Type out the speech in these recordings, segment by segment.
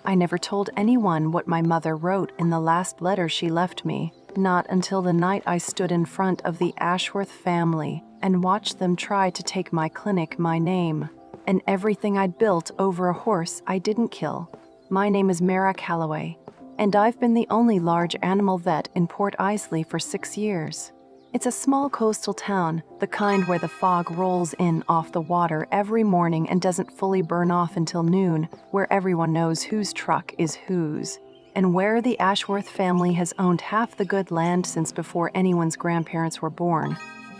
I never told anyone what my mother wrote in the last letter she left me, not until the night I stood in front of the Ashworth family and watched them try to take my clinic, my name, and everything I'd built over a horse I didn't kill. My name is Mara Calloway, and I've been the only large animal vet in Port Islay for 6 years. It's a small coastal town, the kind where the fog rolls in off the water every morning and doesn't fully burn off until noon, where everyone knows whose truck is whose, and where the Ashworth family has owned half the good land since before anyone's grandparents were born.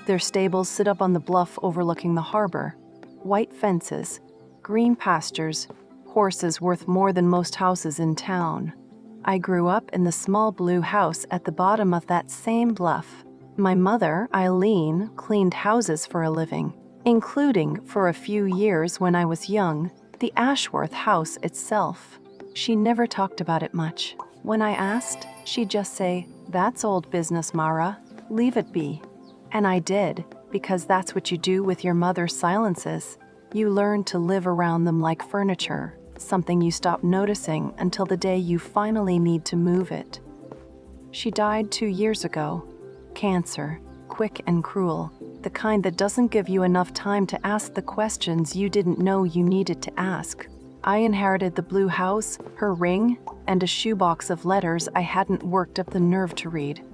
Their stables sit up on the bluff overlooking the harbor. White fences, green pastures, horses worth more than most houses in town. I grew up in the small blue house at the bottom of that same bluff. My mother, Eileen, cleaned houses for a living, including, for a few years when I was young, the Ashworth house itself. She never talked about it much. When I asked, she'd just say, "That's old business, Mara. Leave it be." And I did, because that's what you do with your mother's silences. You learn to live around them like furniture, something you stop noticing until the day you finally need to move it. She died 2 years ago. Cancer, quick and cruel, the kind that doesn't give you enough time to ask the questions you didn't know you needed to ask. I inherited the blue house, her ring, and a shoebox of letters I hadn't worked up the nerve to read.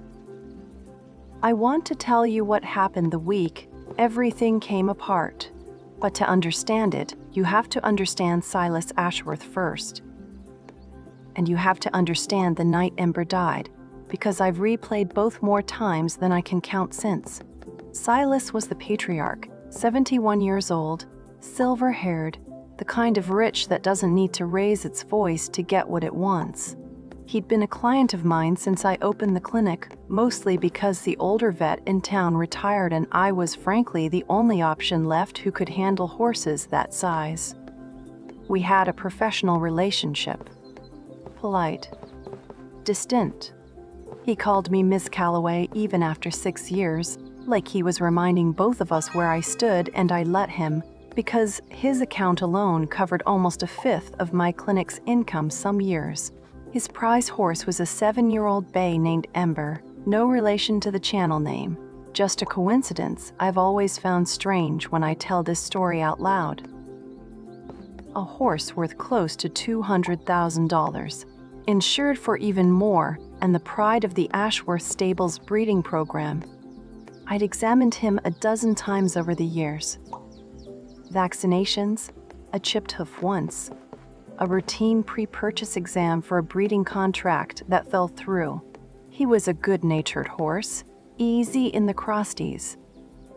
I want to tell you what happened the week everything came apart. But to understand it, you have to understand Silas Ashworth first. And you have to understand the night Ember died, because I've replayed both more times than I can count since. Silas was the patriarch, 71 years old, silver-haired, the kind of rich that doesn't need to raise its voice to get what it wants. He'd been a client of mine since I opened the clinic, mostly because the older vet in town retired and I was frankly the only option left who could handle horses that size. We had a professional relationship. Polite. Distant. He called me Miss Calloway even after 6 years, like he was reminding both of us where I stood, and I let him, because his account alone covered almost a fifth of my clinic's income some years. His prize horse was a 7-year-old bay named Ember, no relation to the channel name. Just a coincidence I've always found strange when I tell this story out loud. A horse worth close to $200,000, insured for even more, and the pride of the Ashworth Stables breeding program. I'd examined him a dozen times over the years. Vaccinations, a chipped hoof once, a routine pre-purchase exam for a breeding contract that fell through. He was a good-natured horse, easy in the crosties,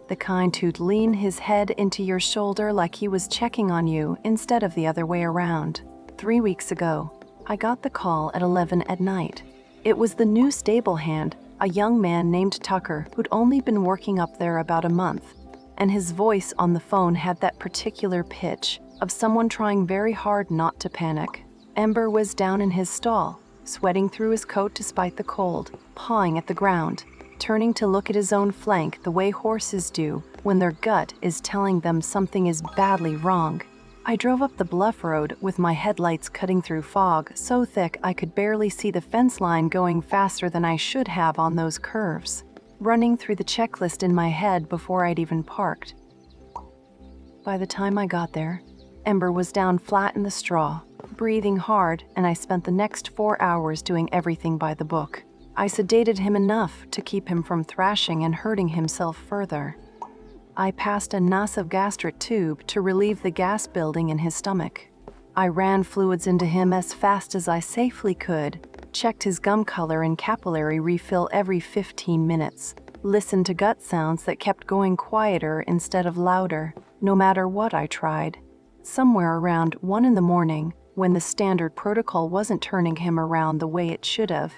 the kind who'd lean his head into your shoulder like he was checking on you instead of the other way around. 3 weeks ago, I got the call at 11 at night. It was the new stable hand, a young man named Tucker who'd only been working up there about a month, and his voice on the phone had that particular pitch of someone trying very hard not to panic. Ember was down in his stall, sweating through his coat despite the cold, pawing at the ground, turning to look at his own flank the way horses do when their gut is telling them something is badly wrong. I drove up the bluff road with my headlights cutting through fog so thick I could barely see the fence line, going faster than I should have on those curves, running through the checklist in my head before I'd even parked. By the time I got there, Ember was down flat in the straw, breathing hard, and I spent the next 4 hours doing everything by the book. I sedated him enough to keep him from thrashing and hurting himself further. I passed a nasogastric tube to relieve the gas building in his stomach. I ran fluids into him as fast as I safely could, checked his gum color and capillary refill every 15 minutes, listened to gut sounds that kept going quieter instead of louder, no matter what I tried. Somewhere around 1 in the morning, when the standard protocol wasn't turning him around the way it should have,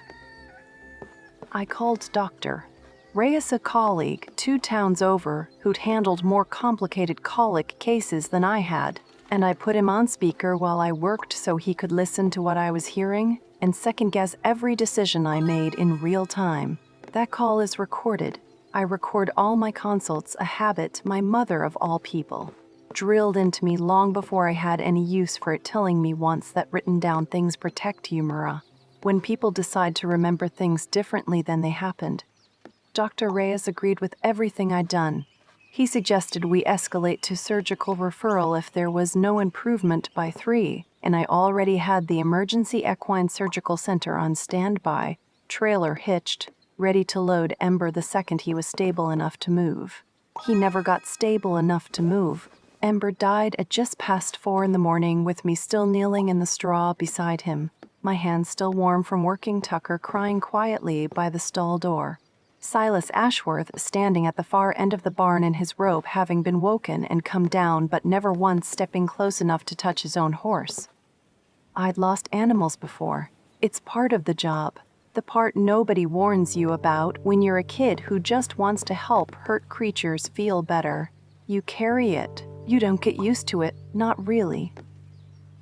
I called Dr. Reyes, a colleague 2 towns over who'd handled more complicated colic cases than I had, and I put him on speaker while I worked so he could listen to what I was hearing and second-guess every decision I made in real time. That call is recorded. I record all my consults, a habit my mother of all people drilled into me long before I had any use for it, telling me once that written down things protect you, Mara. When people decide to remember things differently than they happened. Dr. Reyes agreed with everything I'd done. He suggested we escalate to surgical referral if there was no improvement by 3, and I already had the emergency equine surgical center on standby, trailer hitched, ready to load Ember the second he was stable enough to move. He never got stable enough to move. Ember died at just past 4 in the morning with me still kneeling in the straw beside him, my hands still warm from working Tucker crying quietly by the stall door. Silas Ashworth standing at the far end of the barn in his robe, having been woken and come down but never once stepping close enough to touch his own horse. I'd lost animals before. It's part of the job. The part nobody warns you about when you're a kid who just wants to help hurt creatures feel better. You carry it. You don't get used to it, not really.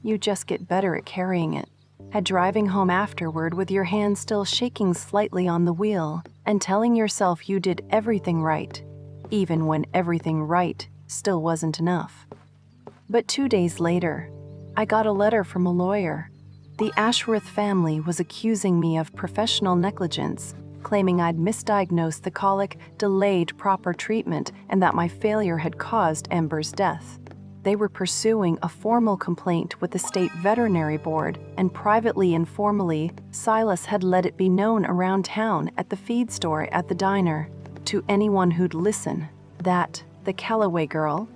You just get better at carrying it. At driving home afterward with your hand still shaking slightly on the wheel and telling yourself you did everything right, even when everything right still wasn't enough. But 2 days later, I got a letter from a lawyer. The Ashworth family was accusing me of professional negligence, claiming I'd misdiagnosed the colic, delayed proper treatment, and that my failure had caused Ember's death. They were pursuing a formal complaint with the state veterinary board, and privately and formally, Silas had let it be known around town, at the feed store, at the diner, to anyone who'd listen, that the Callaway girl,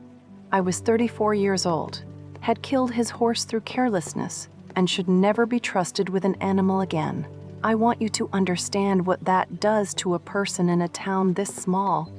I was 34 years old, had killed his horse through carelessness and should never be trusted with an animal again. I want you to understand what that does to a person in a town this small.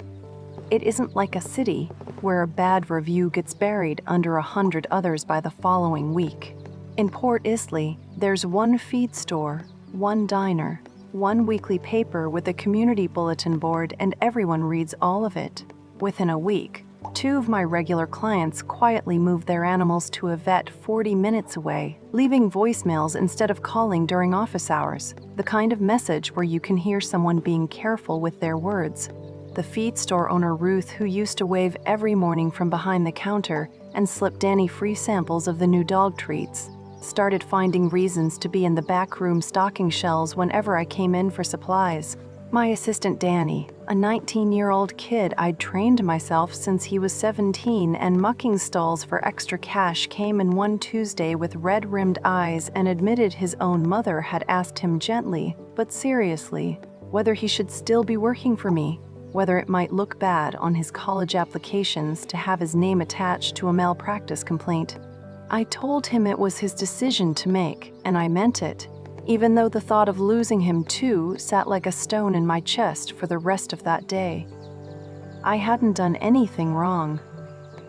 It isn't like a city where a bad review gets buried under 100 others by the following week. In Port Islay, there's one feed store, one diner, one weekly paper with a community bulletin board, and everyone reads all of it. Within a week, 2 of my regular clients quietly moved their animals to a vet 40 minutes away, leaving voicemails instead of calling during office hours, the kind of message where you can hear someone being careful with their words. The feed store owner Ruth, who used to wave every morning from behind the counter and slip Danny free samples of the new dog treats, started finding reasons to be in the back room stocking shelves whenever I came in for supplies. My assistant Danny, a 19-year-old kid I'd trained myself since he was 17 and mucking stalls for extra cash, came in one Tuesday with red-rimmed eyes and admitted his own mother had asked him gently, but seriously, whether he should still be working for me, whether it might look bad on his college applications to have his name attached to a malpractice complaint. I told him it was his decision to make, and I meant it, even though the thought of losing him too sat like a stone in my chest for the rest of that day. I hadn't done anything wrong.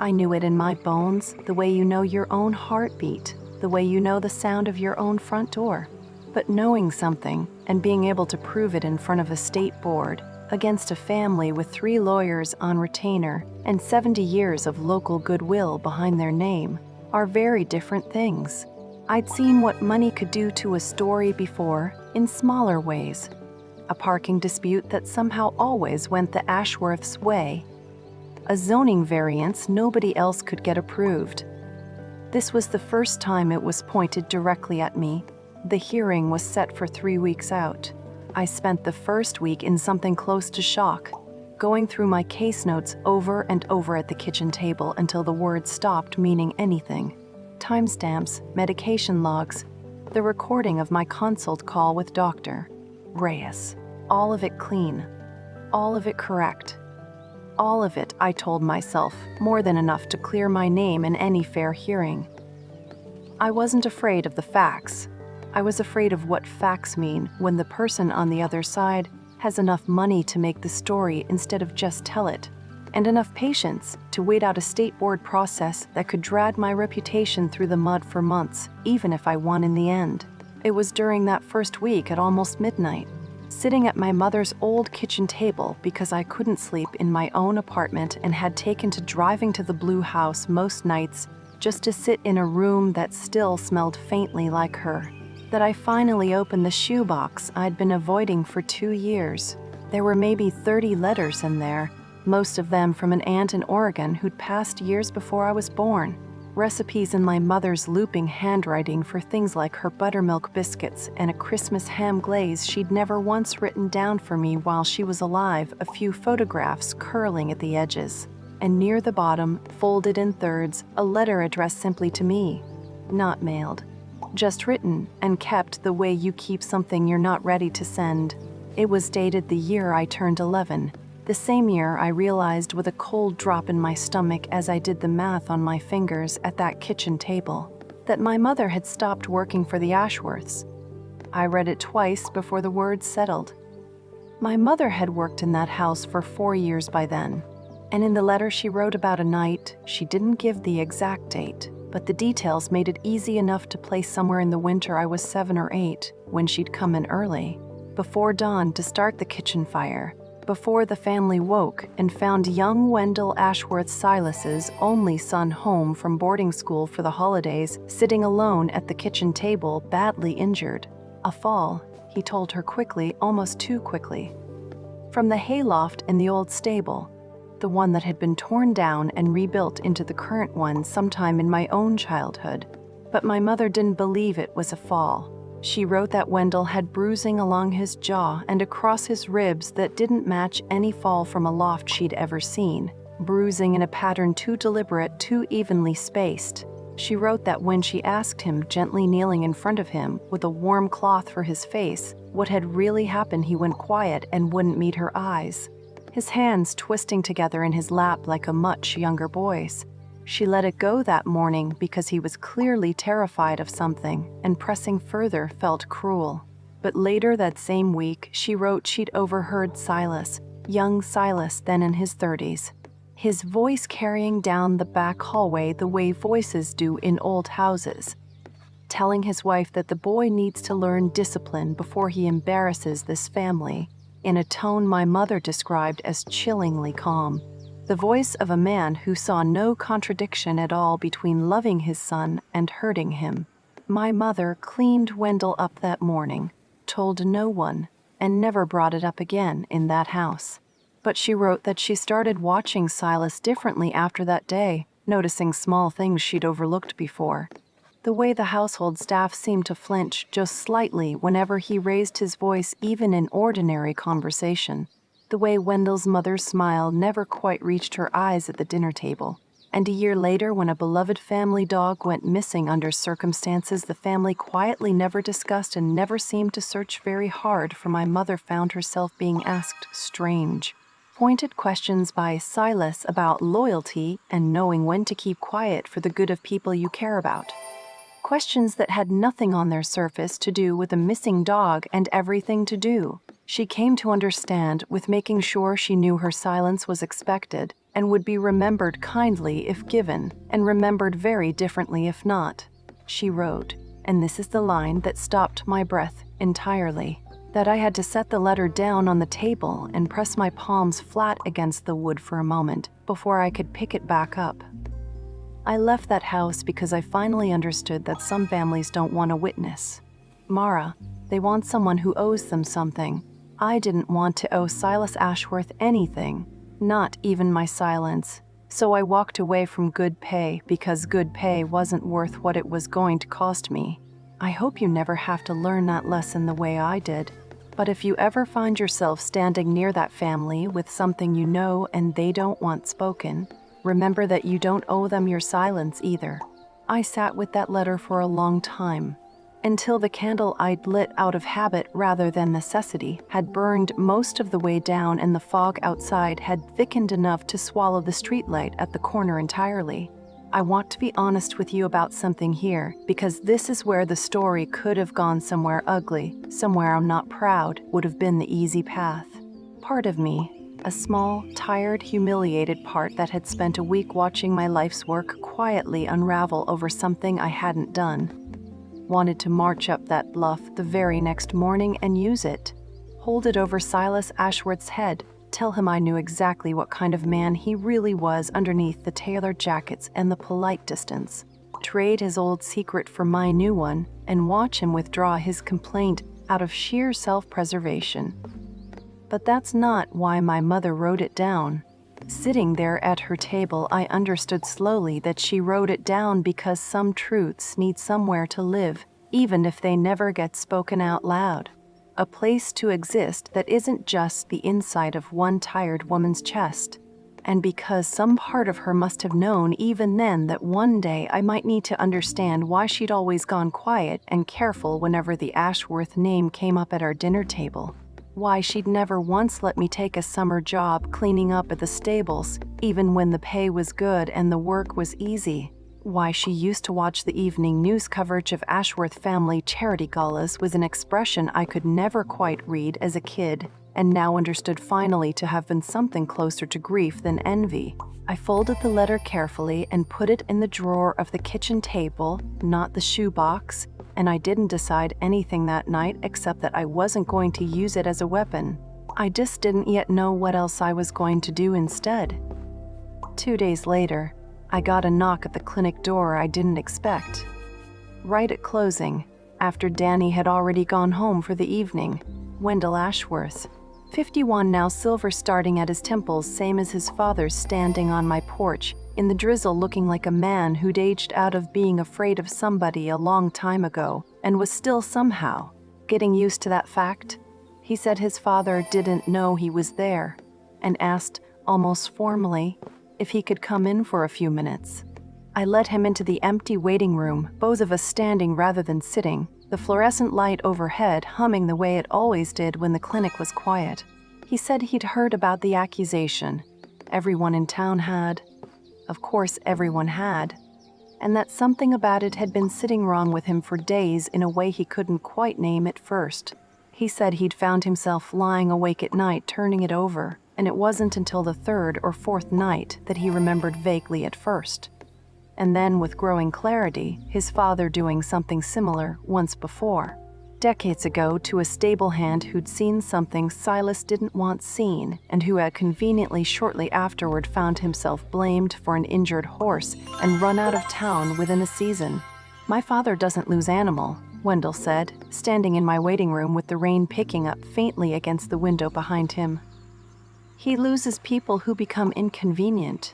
I knew it in my bones, the way you know your own heartbeat, the way you know the sound of your own front door. But knowing something and being able to prove it in front of a state board, against a family with 3 lawyers on retainer and 70 years of local goodwill behind their name, are very different things. I'd seen what money could do to a story before, in smaller ways. A parking dispute that somehow always went the Ashworth's way. A zoning variance nobody else could get approved. This was the first time it was pointed directly at me. The hearing was set for 3 weeks out. I spent the first week in something close to shock, going through my case notes over and over at the kitchen table until the words stopped meaning anything. Timestamps, medication logs, the recording of my consult call with Dr. Reyes. All of it clean. All of it correct. All of it, I told myself, more than enough to clear my name in any fair hearing. I wasn't afraid of the facts. I was afraid of what facts mean when the person on the other side has enough money to make the story instead of just tell it, and enough patience to wait out a state board process that could drag my reputation through the mud for months, even if I won in the end. It was during that first week at almost midnight, sitting at my mother's old kitchen table because I couldn't sleep in my own apartment and had taken to driving to the Blue House most nights just to sit in a room that still smelled faintly like her, that I finally opened the shoebox I'd been avoiding for 2 years. There were maybe 30 letters in there, most of them from an aunt in Oregon who'd passed years before I was born. Recipes in my mother's looping handwriting for things like her buttermilk biscuits and a Christmas ham glaze she'd never once written down for me while she was alive, a few photographs curling at the edges. And near the bottom, folded in thirds, a letter addressed simply to me. Not mailed. Just written and kept the way you keep something you're not ready to send. It was dated the year I turned 11. The same year I realized with a cold drop in my stomach as I did the math on my fingers at that kitchen table, that my mother had stopped working for the Ashworths. I read it twice before the words settled. My mother had worked in that house for 4 years by then, and in the letter she wrote about a night, she didn't give the exact date, but the details made it easy enough to place somewhere in the winter I was 7 or 8, when she'd come in early, before dawn to start the kitchen fire, before the family woke and found young Wendell Ashworth Silas's only son home from boarding school for the holidays, sitting alone at the kitchen table, badly injured. A fall, he told her quickly, almost too quickly. From the hayloft in the old stable, the one that had been torn down and rebuilt into the current one sometime in my own childhood. But my mother didn't believe it was a fall. She wrote that Wendell had bruising along his jaw and across his ribs that didn't match any fall from a loft she'd ever seen, bruising in a pattern too deliberate, too evenly spaced. She wrote that when she asked him, gently kneeling in front of him with a warm cloth for his face, what had really happened, he went quiet and wouldn't meet her eyes, his hands twisting together in his lap like a much younger boy's. She let it go that morning because he was clearly terrified of something, and pressing further felt cruel. But later that same week, she wrote she'd overheard Silas, young Silas then in his 30s, his voice carrying down the back hallway the way voices do in old houses, telling his wife that the boy needs to learn discipline before he embarrasses this family, in a tone my mother described as chillingly calm. The voice of a man who saw no contradiction at all between loving his son and hurting him. My mother cleaned Wendell up that morning, told no one, and never brought it up again in that house. But she wrote that she started watching Silas differently after that day, noticing small things she'd overlooked before. The way the household staff seemed to flinch just slightly whenever he raised his voice even in ordinary conversation. The way Wendell's mother's smile never quite reached her eyes at the dinner table. And a year later, when a beloved family dog went missing under circumstances the family quietly never discussed and never seemed to search very hard for, my mother found herself being asked strange, pointed questions by Silas about loyalty and knowing when to keep quiet for the good of people you care about. Questions that had nothing on their surface to do with a missing dog and everything to do, she came to understand, with making sure she knew her silence was expected and would be remembered kindly if given, and remembered very differently if not. She wrote, and this is the line that stopped my breath entirely, that I had to set the letter down on the table and press my palms flat against the wood for a moment before I could pick it back up. I left that house because I finally understood that some families don't want a witness. Mara, they want someone who owes them something. I didn't want to owe Silas Ashworth anything, not even my silence. So I walked away from good pay because good pay wasn't worth what it was going to cost me. I hope you never have to learn that lesson the way I did. But if you ever find yourself standing near that family with something you know and they don't want spoken, remember that you don't owe them your silence either. I sat with that letter for a long time, until the candle I'd lit out of habit rather than necessity had burned most of the way down and the fog outside had thickened enough to swallow the streetlight at the corner entirely. I want to be honest with you about something here, because this is where the story could have gone somewhere ugly, somewhere I'm not proud, would have been the easy path. Part of me, a small, tired, humiliated part that had spent a week watching my life's work quietly unravel over something I hadn't done, wanted to march up that bluff the very next morning and use it, hold it over Silas Ashworth's head, tell him I knew exactly what kind of man he really was underneath the tailored jackets and the polite distance, trade his old secret for my new one, and watch him withdraw his complaint out of sheer self-preservation. But that's not why my mother wrote it down. Sitting there at her table, I understood slowly that she wrote it down because some truths need somewhere to live, even if they never get spoken out loud. A place to exist that isn't just the inside of one tired woman's chest. And because some part of her must have known even then that one day I might need to understand why she'd always gone quiet and careful whenever the Ashworth name came up at our dinner table. Why she'd never once let me take a summer job cleaning up at the stables, even when the pay was good and the work was easy. Why she used to watch the evening news coverage of Ashworth family charity galas was an expression I could never quite read as a kid, and now understood finally to have been something closer to grief than envy. I folded the letter carefully and put it in the drawer of the kitchen table, not the shoebox, and I didn't decide anything that night except that I wasn't going to use it as a weapon. I just didn't yet know what else I was going to do instead. 2 days later, I got a knock at the clinic door I didn't expect. Right at closing, after Danny had already gone home for the evening, Wendell Ashworth, 51 now, silver starting at his temples, same as his father's, standing on my porch, in the drizzle, looking like a man who'd aged out of being afraid of somebody a long time ago and was still somehow getting used to that fact. He said his father didn't know he was there and asked, almost formally, if he could come in for a few minutes. I led him into the empty waiting room, both of us standing rather than sitting, the fluorescent light overhead humming the way it always did when the clinic was quiet. He said he'd heard about the accusation. Everyone in town had. Of course, everyone had. And that something about it had been sitting wrong with him for days in a way he couldn't quite name at first. He said he'd found himself lying awake at night turning it over, and it wasn't until the 3rd or 4th night that he remembered vaguely at first. And then, with growing clarity, his father doing something similar once before. Decades ago, to a stable hand who'd seen something Silas didn't want seen, and who had conveniently shortly afterward found himself blamed for an injured horse and run out of town within a season. My father doesn't lose animal, Wendell said, standing in my waiting room with the rain picking up faintly against the window behind him. He loses people who become inconvenient.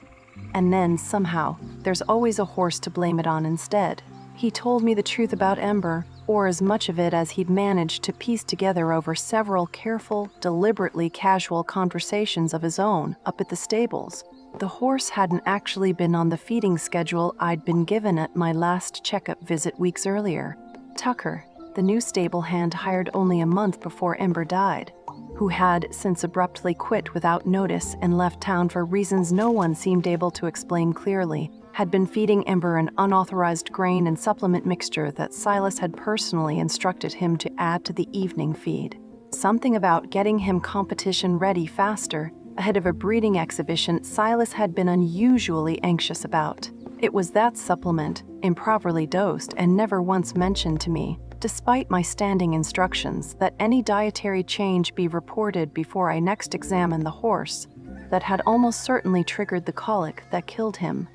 And then, somehow, there's always a horse to blame it on instead. He told me the truth about Ember, or as much of it as he'd managed to piece together over several careful, deliberately casual conversations of his own up at the stables. The horse hadn't actually been on the feeding schedule I'd been given at my last checkup visit weeks earlier. Tucker, the new stable hand hired only a month before Ember died, who had since abruptly quit without notice and left town for reasons no one seemed able to explain clearly, had been feeding Ember an unauthorized grain and supplement mixture that Silas had personally instructed him to add to the evening feed. Something about getting him competition ready faster, ahead of a breeding exhibition Silas had been unusually anxious about. It was that supplement, improperly dosed and never once mentioned to me, despite my standing instructions that any dietary change be reported before I next examined the horse, that had almost certainly triggered the colic that killed him.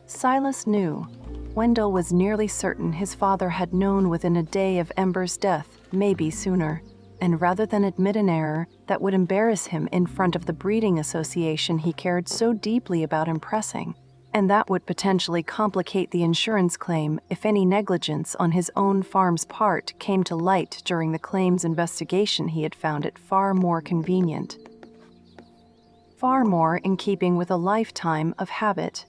Silas knew. Wendell was nearly certain his father had known within a day of Ember's death, maybe sooner, and rather than admit an error that would embarrass him in front of the breeding association he cared so deeply about impressing, and that would potentially complicate the insurance claim if any negligence on his own farm's part came to light during the claims investigation, he had found it far more convenient. Far more in keeping with a lifetime of habit,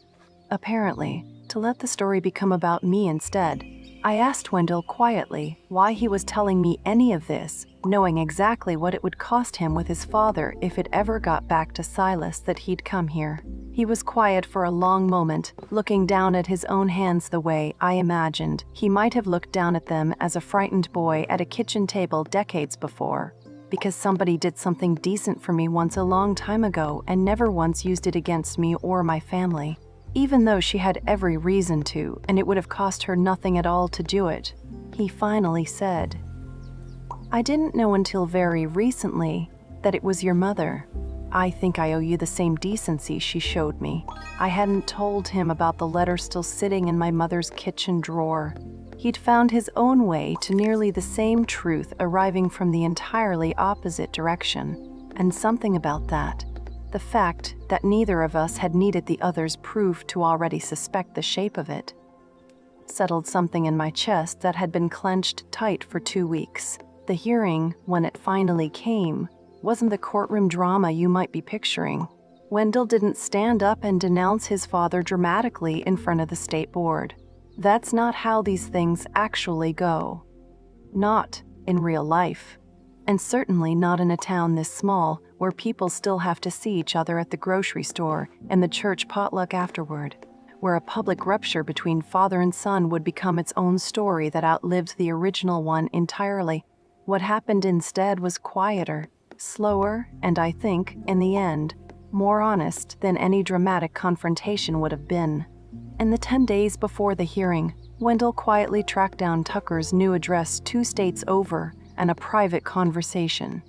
apparently, to let the story become about me instead. I asked Wendell quietly why he was telling me any of this, knowing exactly what it would cost him with his father if it ever got back to Silas that he'd come here. He was quiet for a long moment, looking down at his own hands the way I imagined he might have looked down at them as a frightened boy at a kitchen table decades before, because somebody did something decent for me once a long time ago and never once used it against me or my family, even though she had every reason to, and it would have cost her nothing at all to do it. He finally said, "I didn't know until very recently that it was your mother. I think I owe you the same decency she showed me. I hadn't told him about the letter still sitting in my mother's kitchen drawer. He'd found his own way to nearly the same truth arriving from the entirely opposite direction, and something about that, The fact that neither of us had needed the other's proof to already suspect the shape of it settled something in my chest that had been clenched tight for 2 weeks. The hearing, when it finally came, wasn't the courtroom drama you might be picturing. Wendell didn't stand up and denounce his father dramatically in front of the state board. That's not how these things actually go. Not in real life. And certainly not in a town this small, where people still have to see each other at the grocery store and the church potluck afterward, where a public rupture between father and son would become its own story that outlived the original one entirely. What happened instead was quieter, slower, and I think, in the end, more honest than any dramatic confrontation would have been. In the 10 days before the hearing, Wendell quietly tracked down Tucker's new address 2 states over and a private conversation.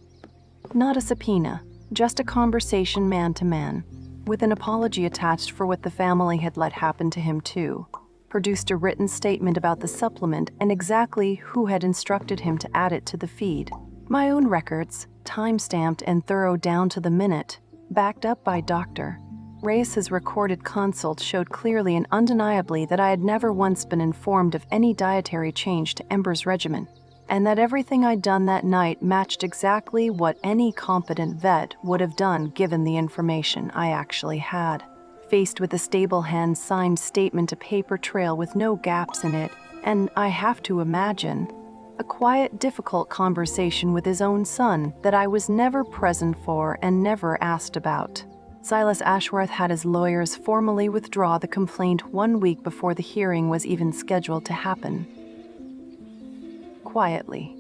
Not a subpoena, just a conversation man-to-man, with an apology attached for what the family had let happen to him too. Produced a written statement about the supplement and exactly who had instructed him to add it to the feed. My own records, time-stamped and thorough down to the minute, backed up by Dr. Reyes's recorded consult showed clearly and undeniably that I had never once been informed of any dietary change to Ember's regimen, and that everything I'd done that night matched exactly what any competent vet would have done given the information I actually had. Faced with a stable hand-signed statement, a paper trail with no gaps in it, and I have to imagine, a quiet, difficult conversation with his own son that I was never present for and never asked about. Silas Ashworth had his lawyers formally withdraw the complaint 1 week before the hearing was even scheduled to happen. Quietly.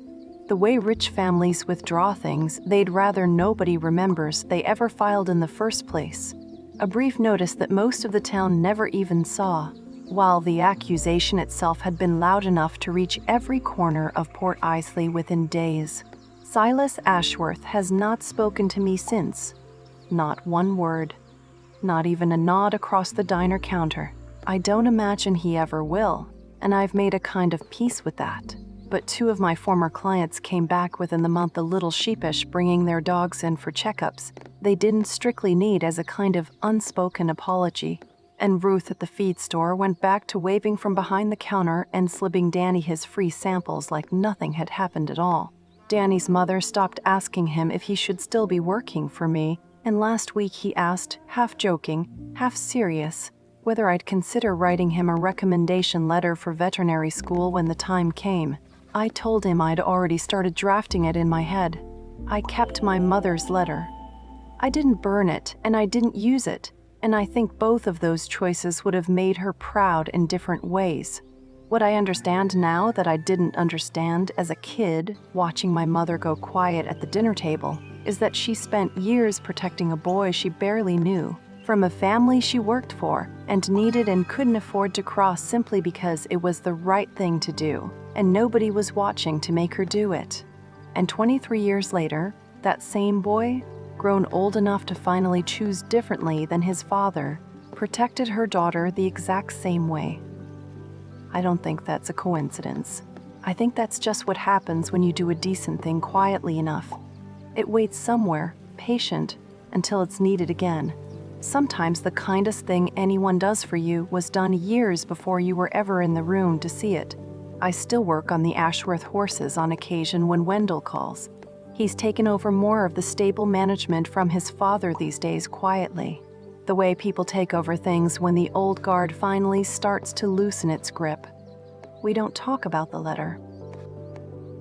The way rich families withdraw things they'd rather nobody remembers they ever filed in the first place. A brief notice that most of the town never even saw, while the accusation itself had been loud enough to reach every corner of Port Islay within days. Silas Ashworth has not spoken to me since. Not one word. Not even a nod across the diner counter. I don't imagine he ever will, and I've made a kind of peace with that. But 2 of my former clients came back within the month a little sheepish, bringing their dogs in for checkups they didn't strictly need as a kind of unspoken apology. And Ruth at the feed store went back to waving from behind the counter and slipping Danny his free samples like nothing had happened at all. Danny's mother stopped asking him if he should still be working for me, and last week he asked, half joking, half serious, whether I'd consider writing him a recommendation letter for veterinary school when the time came. I told him I'd already started drafting it in my head. I kept my mother's letter. I didn't burn it, and I didn't use it, and I think both of those choices would have made her proud in different ways. What I understand now that I didn't understand as a kid, watching my mother go quiet at the dinner table, is that she spent years protecting a boy she barely knew, from a family she worked for and needed and couldn't afford to cross simply because it was the right thing to do, and nobody was watching to make her do it. And 23 years later, that same boy, grown old enough to finally choose differently than his father, protected her daughter the exact same way. I don't think that's a coincidence. I think that's just what happens when you do a decent thing quietly enough. It waits somewhere, patient, until it's needed again. Sometimes the kindest thing anyone does for you was done years before you were ever in the room to see it. I still work on the Ashworth horses on occasion when Wendell calls. He's taken over more of the stable management from his father these days quietly. The way people take over things when the old guard finally starts to loosen its grip. We don't talk about the letter.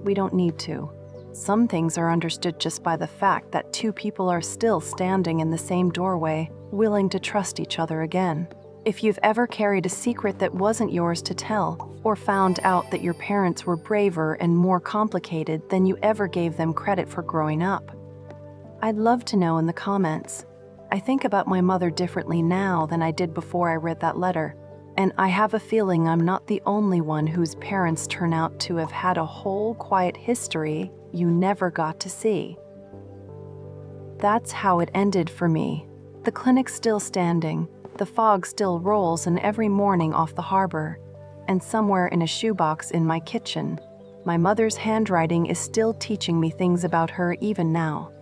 We don't need to. Some things are understood just by the fact that 2 people are still standing in the same doorway, willing to trust each other again. If you've ever carried a secret that wasn't yours to tell, or found out that your parents were braver and more complicated than you ever gave them credit for growing up, I'd love to know in the comments. I think about my mother differently now than I did before I read that letter, and I have a feeling I'm not the only one whose parents turn out to have had a whole quiet history you never got to see. That's how it ended for me. The clinic's still standing, the fog still rolls in every morning off the harbor, and somewhere in a shoebox in my kitchen, my mother's handwriting is still teaching me things about her even now.